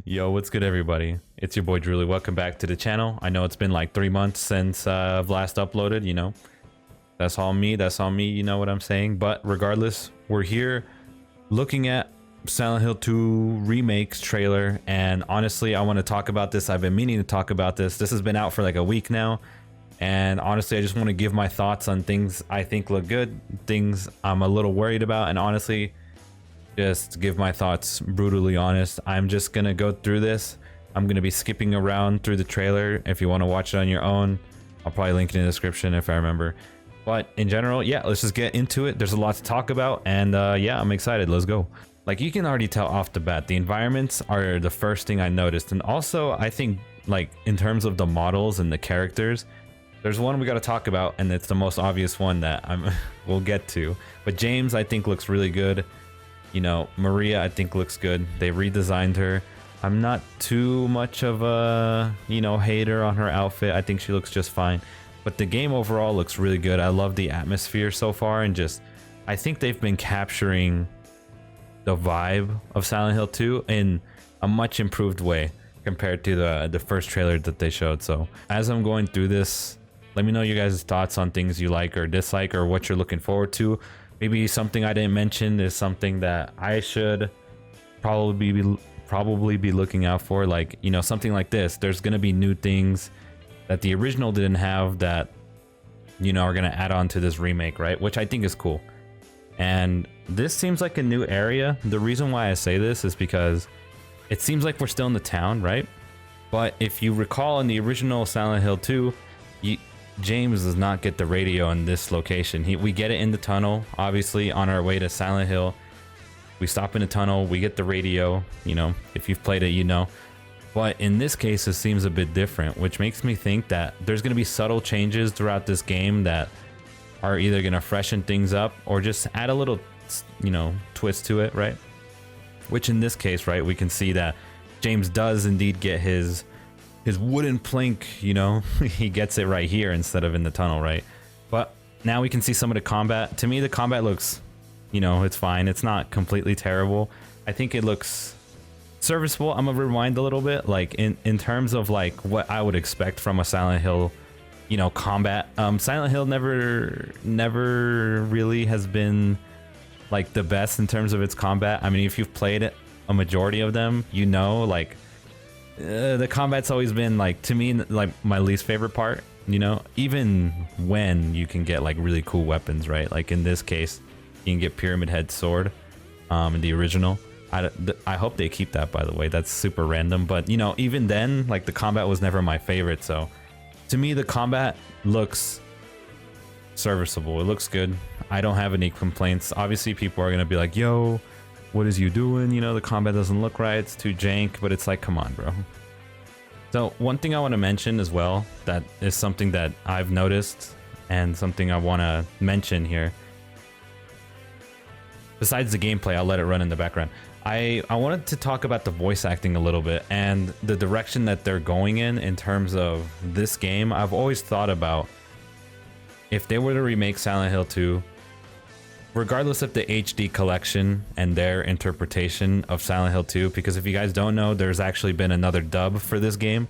Yo, what's good, everybody? It's your boy Drewly. Welcome back to the channel. I know it's been like 3 months since I've last uploaded, you know. That's all me, you know what I'm saying? But regardless, we're here looking at Silent Hill 2 Remake's trailer, and honestly, I want to talk about this. I've been meaning to talk about this. This has been out for like a week now, and honestly, I just want to give my thoughts on things I think look good, things I'm a little worried about, and honestly, just give my thoughts brutally honest. I'm just gonna go through this. I'm gonna be skipping around through the trailer. If you want to watch it on your own, I'll probably link it in the description if I remember. But in general, yeah, let's just get into it. There's a lot to talk about, and yeah, I'm excited. Let's go. Like, you can already tell off the bat, the environments are the first thing I noticed, and also I think, like, in terms of the models and the characters, there's one we got to talk about, and it's the most obvious one that we'll get to. But James, I think, looks really good. You know, Maria, I think, looks good. They redesigned her. I'm not too much of a, you know, hater on her outfit. I think she looks just fine. But the game overall looks really good. I love the atmosphere so far, and just, I think they've been capturing the vibe of Silent Hill 2 in a much improved way compared to the first trailer that they showed. So as I'm going through this, let me know your guys' thoughts on things you like or dislike, or what you're looking forward to. Maybe something I didn't mention is something that I should probably be looking out for, like, you know, something like this. There's gonna be new things that the original didn't have that, you know, are gonna add on to this remake, right? Which I think is cool. And this seems like a new area. The reason why I say this is because it seems like we're still in the town, right? But if you recall, in the original Silent Hill 2, James does not get the radio in this location. We get it in the tunnel, obviously, on our way to Silent Hill. We stop in the tunnel, we get the radio, you know, if you've played it, you know. But in this case, it seems a bit different, which makes me think that there's going to be subtle changes throughout this game that are either going to freshen things up or just add a little, you know, twist to it, right? Which in this case, right, we can see that James does indeed get his wooden plank, you know. He gets it right here instead of in the tunnel, right? But now we can see some of the combat. To me, the combat looks, you know, it's fine. It's not completely terrible. I think it looks serviceable. I'm gonna rewind a little bit, like in terms of like what I would expect from a Silent Hill, you know, combat. Silent Hill never really has been like the best in terms of its combat. I mean, if you've played it, a majority of them, you know, like the combat's always been, like, to me, like my least favorite part, you know. Even when you can get like really cool weapons, right? Like in this case, you can get Pyramid Head sword in the original. I hope they keep that, by the way. That's super random, but you know, even then, like, the combat was never my favorite. So to me, the combat looks serviceable. It looks good. I don't have any complaints. Obviously, people are gonna be like, yo, what is you doing? You know, the combat doesn't look right, it's too jank. But it's like, come on, bro. So one thing I want to mention as well, that is something that I've noticed and something I want to mention here, besides the gameplay, I'll let it run in the background. I wanted to talk about the voice acting a little bit and the direction that they're going in terms of this game. I've always thought about, if they were to remake Silent Hill 2, regardless of the HD collection and their interpretation of Silent Hill 2, because if you guys don't know, there's actually been another dub for this game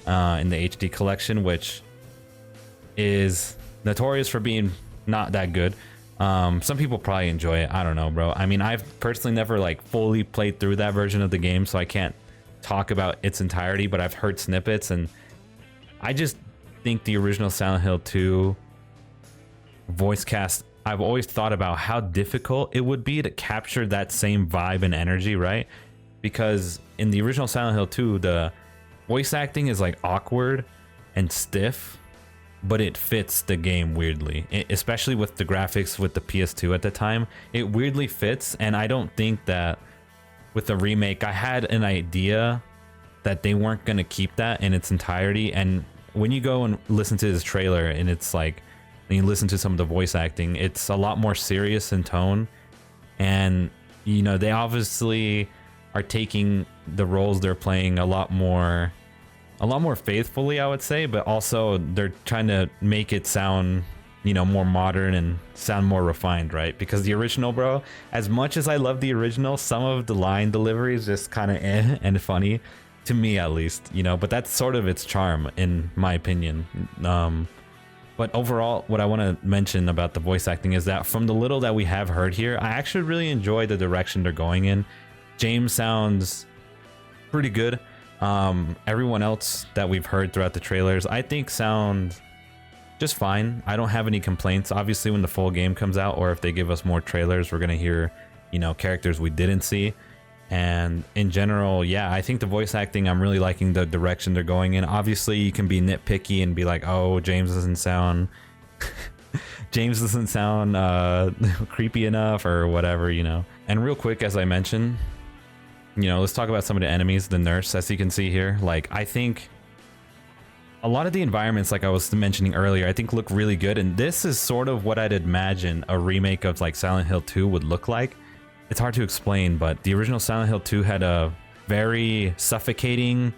in the HD collection, which is notorious for being not that good. Some people probably enjoy it. I don't know, bro. I mean, I've personally never like fully played through that version of the game, so I can't talk about its entirety, but I've heard snippets, and I just think the original Silent Hill 2 voice cast, I've always thought about how difficult it would be to capture that same vibe and energy, right? Because in the original Silent Hill 2, the voice acting is like awkward and stiff, but it fits the game weirdly, especially with the graphics with the PS2 at the time. It weirdly fits, and I don't think that with the remake, I had an idea that they weren't going to keep that in its entirety. And when you go and listen to this trailer, and it's like, and you listen to some of the voice acting, it's a lot more serious in tone, and you know, they obviously are taking the roles they're playing a lot more faithfully, I would say, but also they're trying to make it sound you know, more modern and sound more refined, right? Because the original, bro, as much as I love the original, some of the line delivery is just kind of and funny to me, at least, you know, but that's sort of its charm in my opinion. But overall, what I want to mention about the voice acting is that from the little that we have heard here, I actually really enjoy the direction they're going in. James sounds pretty good. Everyone else that we've heard throughout the trailers, I think sound just fine. I don't have any complaints. Obviously, when the full game comes out, or if they give us more trailers, we're gonna hear, you know, characters we didn't see. And in general, yeah, I think the voice acting, I'm really liking the direction they're going in. Obviously, you can be nitpicky and be like, oh, James doesn't sound creepy enough or whatever, you know. And real quick, as I mentioned, you know, let's talk about some of the enemies. The nurse, as you can see here, like, I think a lot of the environments, like I was mentioning earlier, I think look really good. And this is sort of what I'd imagine a remake of like Silent Hill 2 would look like. It's hard to explain, but the original Silent Hill 2 had a very suffocating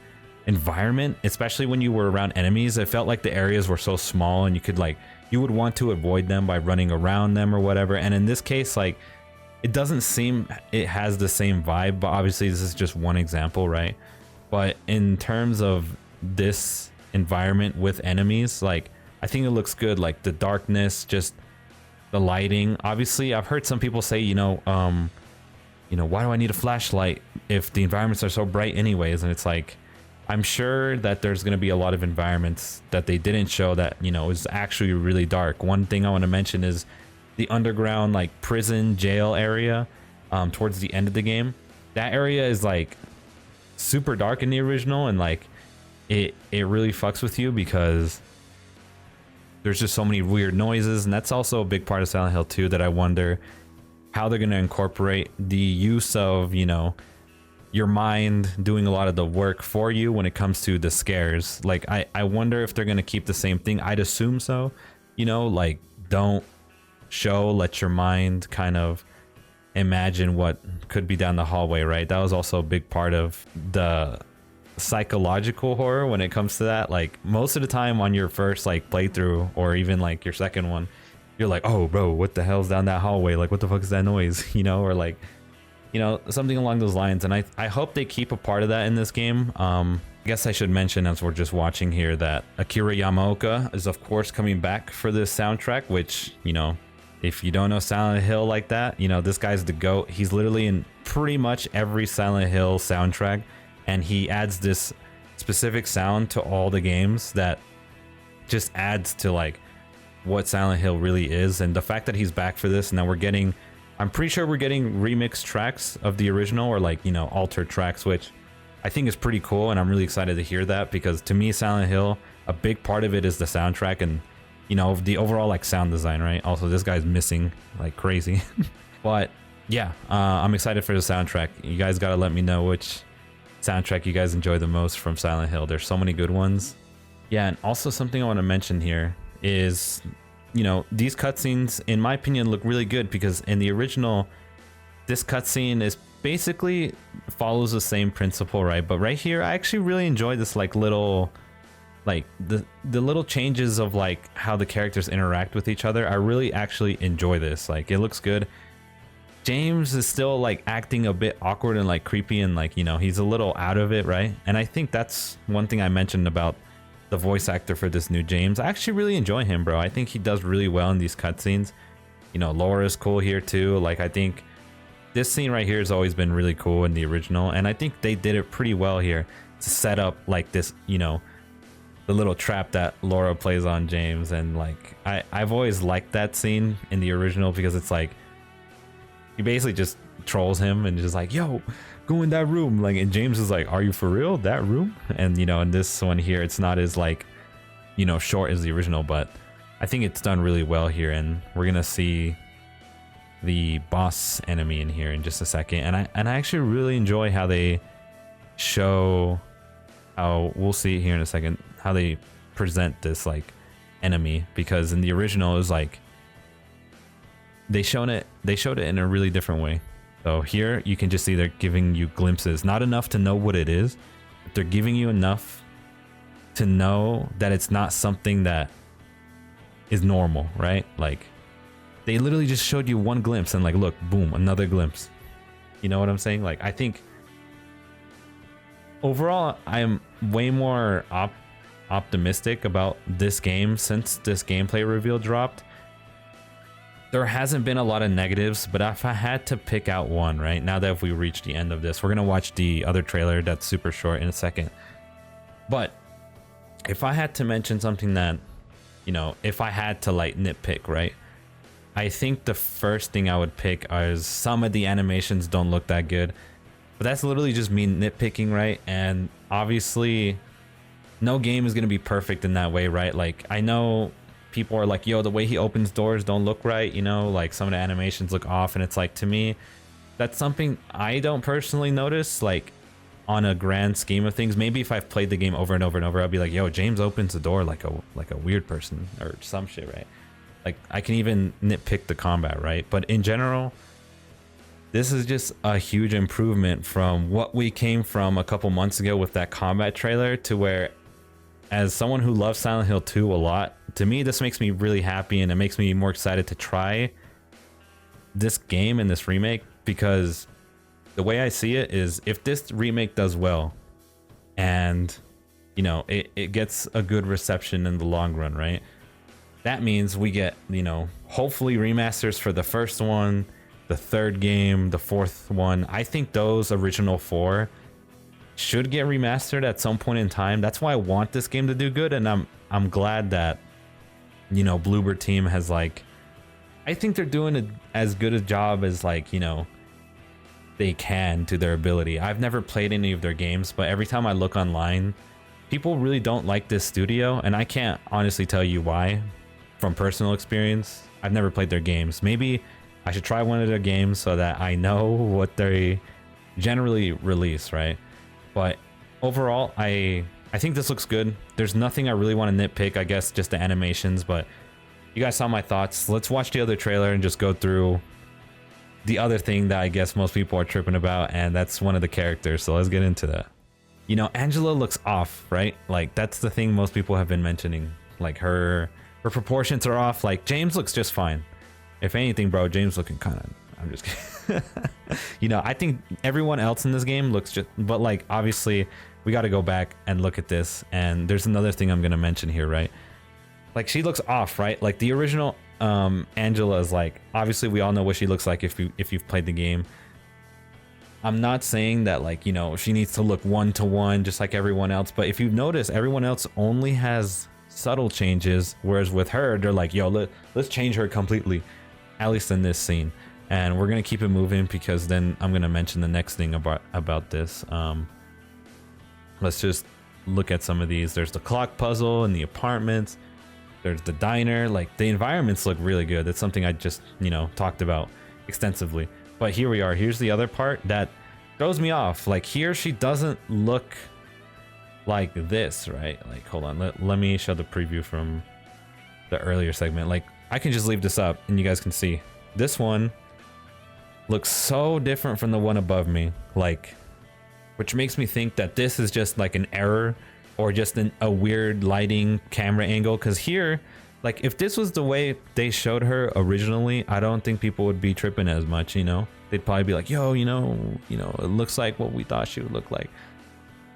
environment, especially when you were around enemies. It felt like the areas were so small and you would want to avoid them by running around them or whatever. And in this case, like, it doesn't seem it has the same vibe, but obviously this is just one example, right? But in terms of this environment with enemies, like, I think it looks good. Like the darkness, just the lighting. Obviously, I've heard some people say, you know, why do I need a flashlight if the environments are so bright anyways? And it's like, I'm sure that there's going to be a lot of environments that they didn't show that, you know, is actually really dark. One thing I want to mention is the underground, like, prison jail area towards the end of the game. That area is like super dark in the original, and like it really fucks with you because there's just so many weird noises. And that's also a big part of Silent Hill 2 that I wonder how they're going to incorporate the use of, you know, your mind doing a lot of the work for you when it comes to the scares. Like, I wonder if they're going to keep the same thing. I'd assume so, you know, like, don't show, let your mind kind of imagine what could be down the hallway, right? That was also a big part of the psychological horror when it comes to that. Like, most of the time on your first like playthrough, or even like your second one, you're like, oh bro, what the hell's down that hallway? Like, what the fuck is that noise? You know, or like, you know, something along those lines. And I hope they keep a part of that in this game. I guess I should mention, as we're just watching here, that Akira Yamaoka is of course coming back for this soundtrack, which, you know, if you don't know Silent Hill like that, you know, this guy's the GOAT. He's literally in pretty much every Silent Hill soundtrack, and he adds this specific sound to all the games that just adds to like what Silent Hill really is. And the fact that he's back for this, and that I'm pretty sure we're getting remixed tracks of the original, or like, you know, altered tracks, which I think is pretty cool. And I'm really excited to hear that, because to me, Silent Hill, a big part of it is the soundtrack and, you know, the overall like sound design, right? Also, this guy's missing like crazy. But yeah, I'm excited for the soundtrack. You guys got to let me know which soundtrack you guys enjoy the most from Silent Hill. There's so many good ones. Yeah, and also something I want to mention here is, you know, these cutscenes, in my opinion, look really good, because in the original, this cutscene is basically follows the same principle, right? But right here, I actually really enjoy this like little, like the little changes of like how the characters interact with each other. I really actually enjoy this. Like, it looks good. James is still like acting a bit awkward and like creepy, and like, you know, he's a little out of it, right? And I think that's one thing I mentioned about the voice actor for this new James. I actually really enjoy him, bro. I think he does really well in these cutscenes. You know, Laura's cool here too. Like, I think this scene right here has always been really cool in the original, and I think they did it pretty well here to set up like this, you know, the little trap that Laura plays on James. And like, I've always liked that scene in the original, because it's like, he basically just trolls him and just like, yo, go in that room. Like, and James is like, are you for real? That room? And, you know, in this one here, it's not as like, you know, short as the original, but I think it's done really well here. And we're going to see the boss enemy in here in just a second. And I actually really enjoy how they show how, we'll see here in a second, how they present this like enemy, because in the original it was like, they showed it in a really different way. So here you can just see they're giving you glimpses, not enough to know what it is, but they're giving you enough to know that it's not something that is normal, right? Like they literally just showed you one glimpse and like, look, boom, another glimpse. You know what I'm saying? Like I think overall I'm way more optimistic about this game since this gameplay reveal dropped. There hasn't been a lot of negatives, but if I had to pick out one, right now that if we reach the end of this, we're gonna watch the other trailer that's super short in a second. But if I had to mention something that, you know, if I had to like nitpick, right? I think the first thing I would pick is some of the animations don't look that good, but that's literally just me nitpicking, right? And obviously no game is gonna be perfect in that way, right? Like I know people are like, yo, the way he opens doors don't look right, you know, like some of the animations look off, and it's like, to me, that's something I don't personally notice, like on a grand scheme of things. Maybe if I've played the game over and over and over, I'll be like, yo, James opens the door like a weird person or some shit, right? Like I can even nitpick the combat, right? But in general, this is just a huge improvement from what we came from a couple months ago with that combat trailer, to where, as someone who loves Silent Hill 2 a lot, to me this makes me really happy, and it makes me more excited to try this game and this remake, because the way I see it is, if this remake does well and, you know, it gets a good reception in the long run, right? That means we get, you know, hopefully remasters for the first one, the third game, the fourth one. I think those original 4 should get remastered at some point in time. That's why I want this game to do good, and I'm glad that, you know, Bloober team has, like, I think they're doing as good a job as, like, you know, they can to their ability. I've never played any of their games, but every time I look online, people really don't like this studio, and I can't honestly tell you why from personal experience. I've never played their games. Maybe I should try one of their games so that I know what they generally release, right? But overall, I think this looks good. There's nothing I really want to nitpick, I guess just the animations, but you guys saw my thoughts. Let's watch the other trailer and just go through the other thing that I guess most people are tripping about, and that's one of the characters. So let's get into that. You know, Angela looks off, right? Like that's the thing most people have been mentioning. Like her proportions are off. Like James looks just fine. If anything, bro, James looking kind of, I'm just kidding. You know, I think everyone else in this game looks just, but like obviously we got to go back and look at this, and there's another thing I'm going to mention here, right? Like she looks off, right? Like the original Angela is like, obviously we all know what she looks like if you've played the game. I'm not saying that, like, you know, she needs to look one-to-one just like everyone else, but if you notice, everyone else only has subtle changes, whereas with her they're like, yo, let's change her completely, at least in this scene. And we're gonna keep it moving, because then I'm gonna mention the next thing about this. Let's just look at some of these. There's the clock puzzle and the apartments. There's the diner. Like the environments look really good. That's something I just, you know, talked about extensively. But here we are. Here's the other part that throws me off. Like here, she doesn't look like this, right? Like, hold on. Let me show the preview from the earlier segment. Like I can just leave this up and you guys can see. This one looks so different from the one above me. Like, which makes me think that this is just like an error, or just a weird lighting camera angle. Because here, like if this was the way they showed her originally, I don't think people would be tripping as much, you know? They'd probably be like, yo, you know, it looks like what we thought she would look like.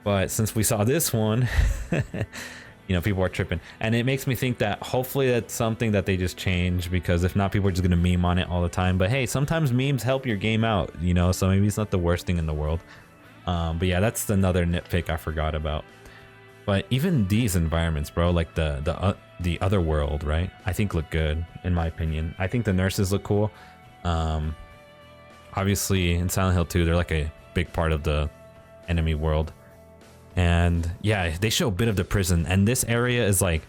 But since we saw this one, you know, people are tripping. And it makes me think that hopefully that's something that they just change, because if not, people are just gonna meme on it all the time. But hey, sometimes memes help your game out, you know, so maybe it's not the worst thing in the world. But yeah, that's another nitpick I forgot about. But even these environments, bro, like the other world, right? I think look good, in my opinion. I think the nurses look cool. Obviously in Silent Hill 2, they're like a big part of the enemy world. And yeah, they show a bit of the prison, and this area is like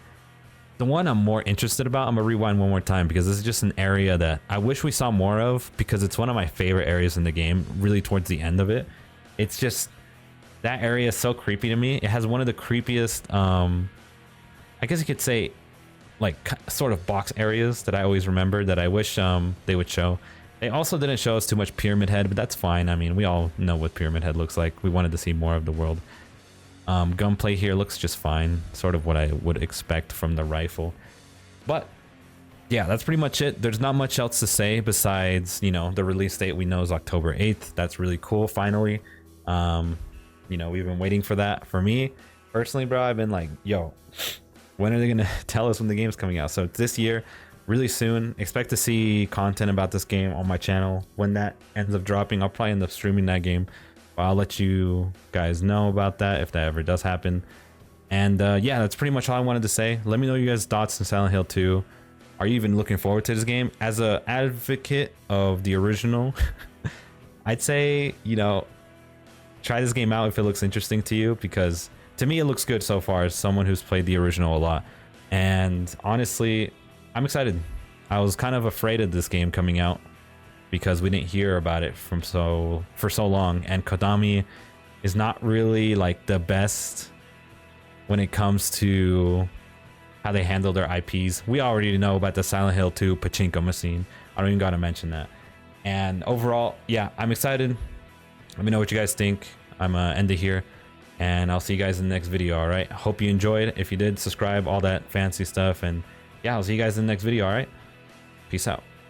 the one I'm more interested about. I'm gonna rewind one more time, because this is just an area that I wish we saw more of, because it's one of my favorite areas in the game, really towards the end of it. It's just, that area is so creepy to me. It has one of the creepiest, I guess you could say, like sort of box areas that I always remember, that I wish they would show. They also didn't show us too much Pyramid Head, but that's fine. I mean, we all know what Pyramid Head looks like. We wanted to see more of the world. Gunplay here looks just fine, sort of what I would expect from the rifle. But yeah, that's pretty much it. There's not much else to say besides, you know, the release date we know is October 8th. That's really cool, finally. You know, we've been waiting for that. For me personally, bro, I've been like, yo, when are they gonna tell us when the game's coming out? So it's this year, really soon. Expect to see content about this game on my channel. When that ends up dropping, I'll probably end up streaming that game, but I'll let you guys know about that if that ever does happen. And yeah, that's pretty much all I wanted to say. Let me know your guys' thoughts on Silent Hill 2. Are you even looking forward to this game? As an advocate of the original, I'd say, you know, try this game out if it looks interesting to you, because to me it looks good so far as someone who's played the original a lot. And honestly, I'm excited. I was kind of afraid of this game coming out because we didn't hear about it for so long, and Konami is not really like the best when it comes to how they handle their IPs. We already know about the Silent Hill 2 pachinko machine. I don't even gotta mention that. And overall, yeah, I'm excited. Let me know what you guys think. I'm gonna end it here, and I'll see you guys in the next video. All right, hope you enjoyed. If you did, subscribe, all that fancy stuff, and yeah, I'll see you guys in the next video. All right, peace out.